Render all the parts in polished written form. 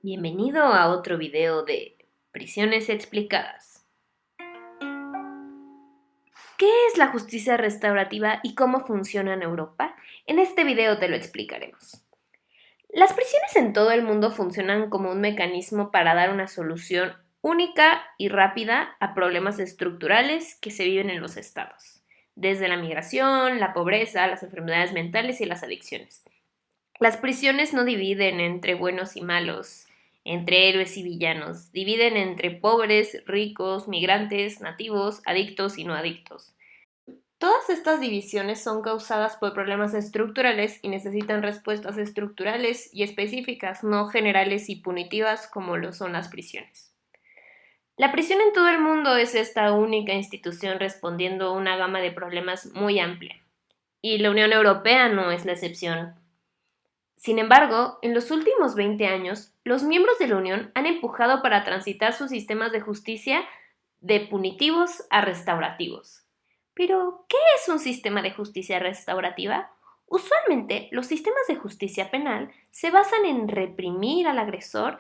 Bienvenido a otro video de Prisiones Explicadas. ¿Qué es la justicia restaurativa y cómo funciona en Europa? En este video te lo explicaremos. Las prisiones en todo el mundo funcionan como un mecanismo para dar una solución única y rápida a problemas estructurales que se viven en los estados, desde la migración, la pobreza, las enfermedades mentales y las adicciones. Las prisiones no dividen entre buenos y malos, entre héroes y villanos, dividen entre pobres, ricos, migrantes, nativos, adictos y no adictos. Todas estas divisiones son causadas por problemas estructurales y necesitan respuestas estructurales y específicas, no generales y punitivas como lo son las prisiones. La prisión en todo el mundo es esta única institución respondiendo a una gama de problemas muy amplia, y la Unión Europea no es la excepción. Sin embargo, en los últimos 20 años, los miembros de la Unión han empujado para transitar sus sistemas de justicia de punitivos a restaurativos. Pero, ¿qué es un sistema de justicia restaurativa? Usualmente, los sistemas de justicia penal se basan en reprimir al agresor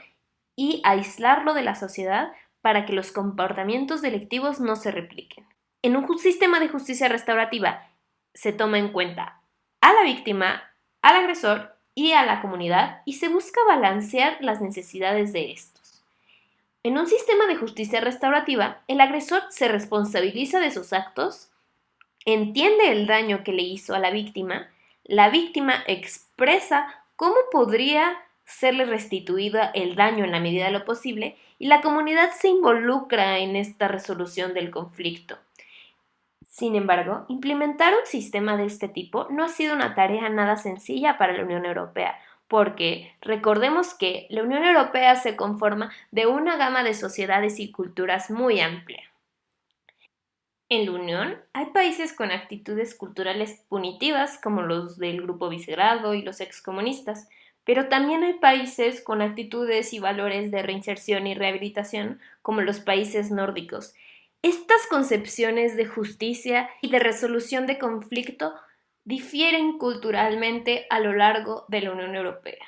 y aislarlo de la sociedad para que los comportamientos delictivos no se repliquen. En un sistema de justicia restaurativa se toma en cuenta a la víctima, al agresor y a la comunidad y se busca balancear las necesidades de estos. En un sistema de justicia restaurativa, el agresor se responsabiliza de sus actos, entiende el daño que le hizo a la víctima expresa cómo podría serle restituido el daño en la medida de lo posible y la comunidad se involucra en esta resolución del conflicto. Sin embargo, implementar un sistema de este tipo no ha sido una tarea nada sencilla para la Unión Europea, porque recordemos que la Unión Europea se conforma de una gama de sociedades y culturas muy amplia. En la Unión hay países con actitudes culturales punitivas como los del Grupo Visegrado y los excomunistas, pero también hay países con actitudes y valores de reinserción y rehabilitación como los países nórdicos. Estas concepciones de justicia y de resolución de conflicto difieren culturalmente a lo largo de la Unión Europea.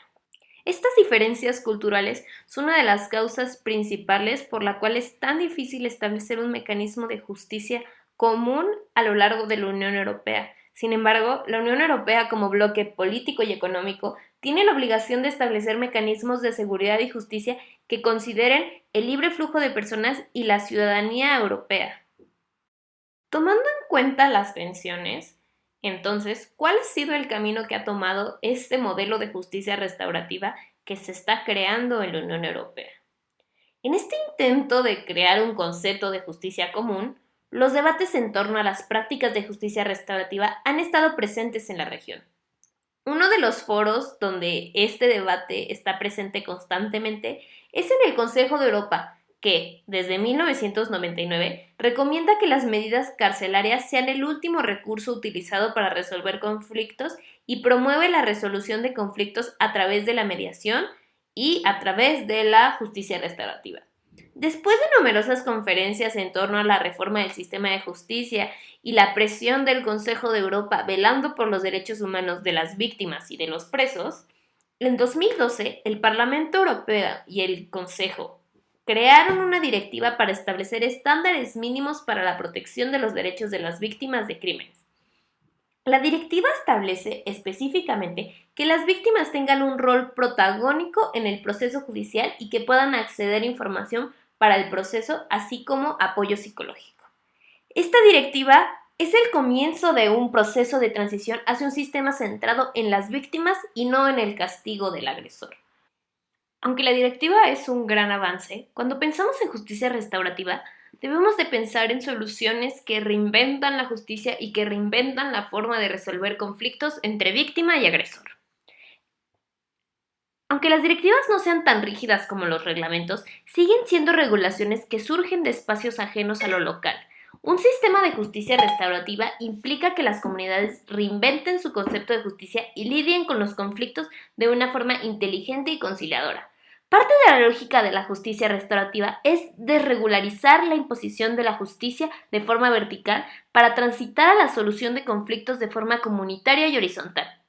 Estas diferencias culturales son una de las causas principales por la cual es tan difícil establecer un mecanismo de justicia común a lo largo de la Unión Europea. Sin embargo, la Unión Europea como bloque político y económico tiene la obligación de establecer mecanismos de seguridad y justicia que consideren el libre flujo de personas y la ciudadanía europea. Tomando en cuenta las tensiones, entonces, ¿cuál ha sido el camino que ha tomado este modelo de justicia restaurativa que se está creando en la Unión Europea? En este intento de crear un concepto de justicia común, los debates en torno a las prácticas de justicia restaurativa han estado presentes en la región. Uno de los foros donde este debate está presente constantemente es en el Consejo de Europa, que, desde 1999, recomienda que las medidas carcelarias sean el último recurso utilizado para resolver conflictos y promueve la resolución de conflictos a través de la mediación y a través de la justicia restaurativa. Después de numerosas conferencias en torno a la reforma del sistema de justicia y la presión del Consejo de Europa velando por los derechos humanos de las víctimas y de los presos, en 2012 el Parlamento Europeo y el Consejo crearon una directiva para establecer estándares mínimos para la protección de los derechos de las víctimas de crímenes. La directiva establece específicamente que las víctimas tengan un rol protagónico en el proceso judicial y que puedan acceder a información para el proceso, así como apoyo psicológico. Esta directiva es el comienzo de un proceso de transición hacia un sistema centrado en las víctimas y no en el castigo del agresor. Aunque la directiva es un gran avance, cuando pensamos en justicia restaurativa, debemos de pensar en soluciones que reinventan la justicia y que reinventan la forma de resolver conflictos entre víctima y agresor. Aunque las directivas no sean tan rígidas como los reglamentos, siguen siendo regulaciones que surgen de espacios ajenos a lo local. Un sistema de justicia restaurativa implica que las comunidades reinventen su concepto de justicia y lidien con los conflictos de una forma inteligente y conciliadora. Parte de la lógica de la justicia restaurativa es desregularizar la imposición de la justicia de forma vertical para transitar a la solución de conflictos de forma comunitaria y horizontal.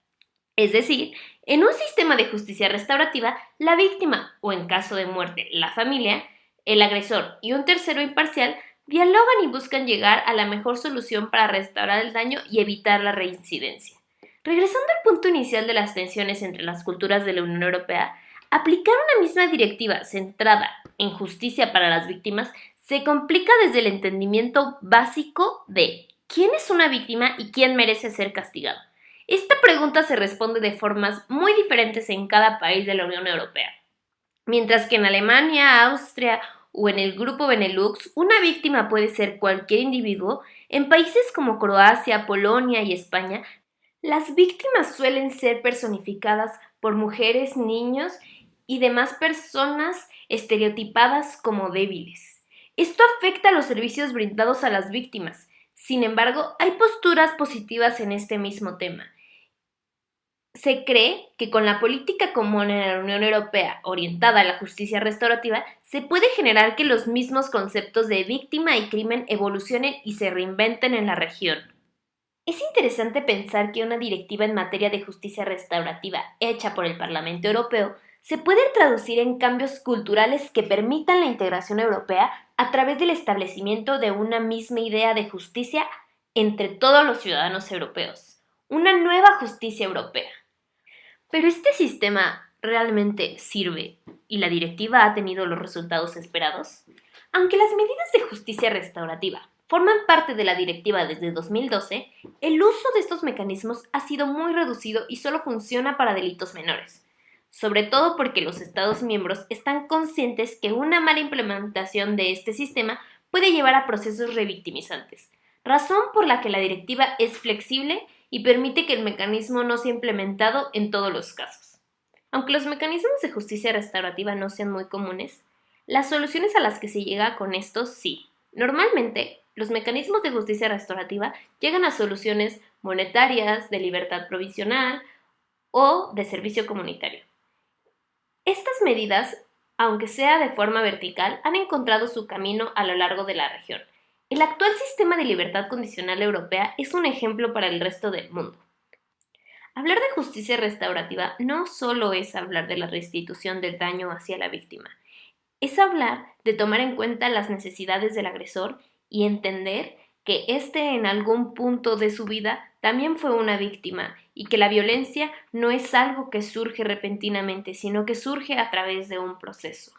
Es decir, en un sistema de justicia restaurativa, la víctima, o en caso de muerte, la familia, el agresor y un tercero imparcial dialogan y buscan llegar a la mejor solución para restaurar el daño y evitar la reincidencia. Regresando al punto inicial de las tensiones entre las culturas de la Unión Europea, aplicar una misma directiva centrada en justicia para las víctimas se complica desde el entendimiento básico de quién es una víctima y quién merece ser castigado. Esta pregunta se responde de formas muy diferentes en cada país de la Unión Europea. Mientras que en Alemania, Austria o en el grupo Benelux, una víctima puede ser cualquier individuo, en países como Croacia, Polonia y España, las víctimas suelen ser personificadas por mujeres, niños y demás personas estereotipadas como débiles. Esto afecta a los servicios brindados a las víctimas. Sin embargo, hay posturas positivas en este mismo tema. Se cree que con la política común en la Unión Europea orientada a la justicia restaurativa, se puede generar que los mismos conceptos de víctima y crimen evolucionen y se reinventen en la región. Es interesante pensar que una directiva en materia de justicia restaurativa hecha por el Parlamento Europeo se puede traducir en cambios culturales que permitan la integración europea a través del establecimiento de una misma idea de justicia entre todos los ciudadanos europeos, una nueva justicia europea. Pero ¿este sistema realmente sirve y la directiva ha tenido los resultados esperados? Aunque las medidas de justicia restaurativa forman parte de la directiva desde 2012, el uso de estos mecanismos ha sido muy reducido y solo funciona para delitos menores, sobre todo porque los Estados miembros están conscientes que una mala implementación de este sistema puede llevar a procesos revictimizantes, razón por la que la directiva es flexible y permite que el mecanismo no sea implementado en todos los casos. Aunque los mecanismos de justicia restaurativa no sean muy comunes, las soluciones a las que se llega con estos sí. Normalmente, los mecanismos de justicia restaurativa llegan a soluciones monetarias, de libertad provisional o de servicio comunitario. Estas medidas, aunque sea de forma vertical, han encontrado su camino a lo largo de la región. El actual sistema de libertad condicional europea es un ejemplo para el resto del mundo. Hablar de justicia restaurativa no solo es hablar de la restitución del daño hacia la víctima, es hablar de tomar en cuenta las necesidades del agresor y entender que éste en algún punto de su vida también fue una víctima y que la violencia no es algo que surge repentinamente, sino que surge a través de un proceso.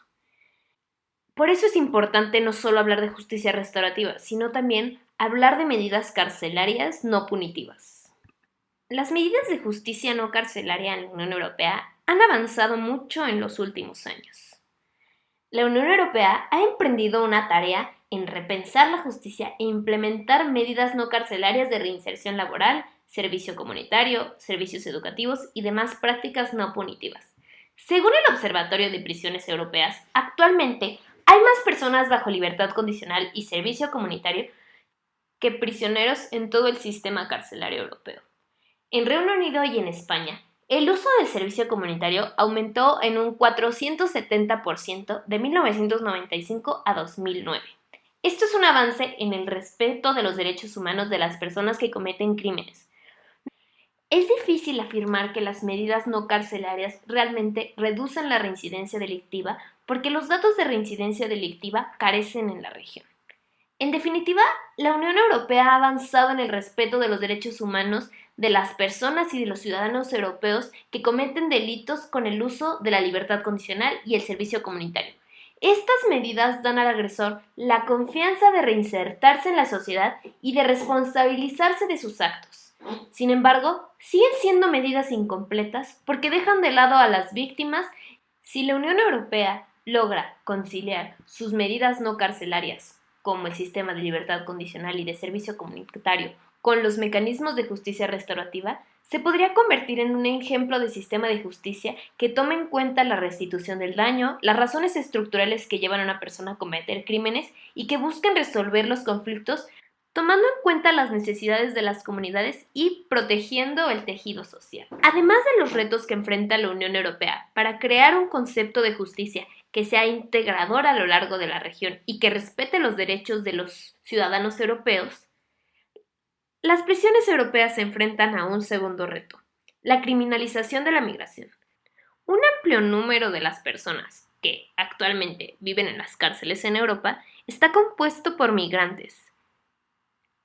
Por eso es importante no solo hablar de justicia restaurativa, sino también hablar de medidas carcelarias no punitivas. Las medidas de justicia no carcelaria en la Unión Europea han avanzado mucho en los últimos años. La Unión Europea ha emprendido una tarea en repensar la justicia e implementar medidas no carcelarias de reinserción laboral, servicio comunitario, servicios educativos y demás prácticas no punitivas. Según el Observatorio de Prisiones Europeas, actualmente hay más personas bajo libertad condicional y servicio comunitario que prisioneros en todo el sistema carcelario europeo. En Reino Unido y en España, el uso del servicio comunitario aumentó en un 470% de 1995 a 2009. Esto es un avance en el respeto de los derechos humanos de las personas que cometen crímenes. Es difícil afirmar que las medidas no carcelarias realmente reducen la reincidencia delictiva porque los datos de reincidencia delictiva carecen en la región. En definitiva, la Unión Europea ha avanzado en el respeto de los derechos humanos de las personas y de los ciudadanos europeos que cometen delitos con el uso de la libertad condicional y el servicio comunitario. Estas medidas dan al agresor la confianza de reinsertarse en la sociedad y de responsabilizarse de sus actos. Sin embargo, siguen siendo medidas incompletas porque dejan de lado a las víctimas. Si la Unión Europea logra conciliar sus medidas no carcelarias como el sistema de libertad condicional y de servicio comunitario, con los mecanismos de justicia restaurativa, se podría convertir en un ejemplo de sistema de justicia que tome en cuenta la restitución del daño, las razones estructurales que llevan a una persona a cometer crímenes y que busquen resolver los conflictos tomando en cuenta las necesidades de las comunidades y protegiendo el tejido social. Además de los retos que enfrenta la Unión Europea para crear un concepto de justicia que sea integrador a lo largo de la región y que respete los derechos de los ciudadanos europeos, las prisiones europeas se enfrentan a un segundo reto, La criminalización de la migración. Un amplio número de las personas que actualmente viven en las cárceles en Europa está compuesto por migrantes.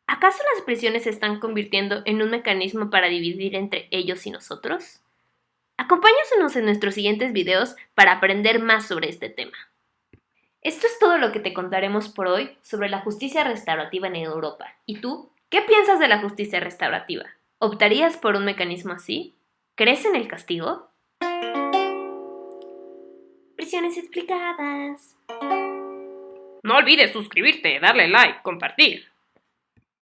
¿Acaso las prisiones se están convirtiendo en un mecanismo para dividir entre ellos y nosotros? Acompáñanos en nuestros siguientes videos para aprender más sobre este tema. Esto es todo lo que te contaremos por hoy sobre la justicia restaurativa en Europa. ¿Y tú? ¿Qué piensas de la justicia restaurativa? ¿Optarías por un mecanismo así? ¿Crees en el castigo? Prisiones explicadas. No olvides suscribirte, darle like, compartir.